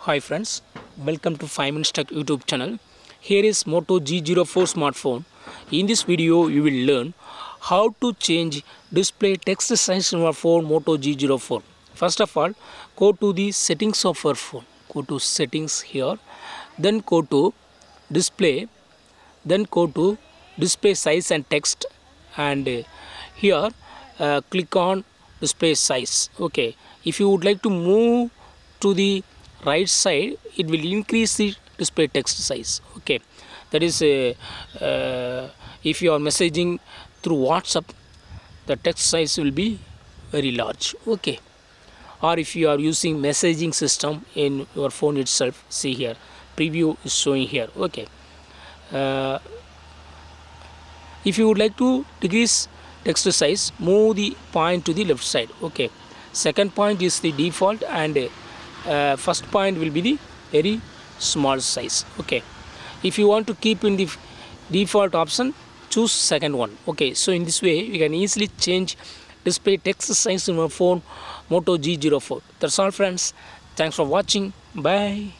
Hi friends, welcome to 5 Minutes Tech YouTube channel. Here is Moto G04 smartphone. In this video, you will learn how to change display text size in your phone Moto G04. First of all, go to the settings of your phone. Go to settings here, then go to display, then go to display size and text, and here click on display size. Okay, if you would like to move to the right side, it will increase the display text size. Okay, that is if you are messaging through WhatsApp, the text size will be very large. Okay, or if you are using messaging system in your phone itself, see here preview is showing here. Okay, if you would like to decrease text size, move the point to the left side. Okay, second point is the default, and first point will be the very small size. Okay, if you want to keep in the default option, choose second one. Okay, so in this way you can easily change display text size in your phone Moto G04. That's all friends, thanks for watching, bye.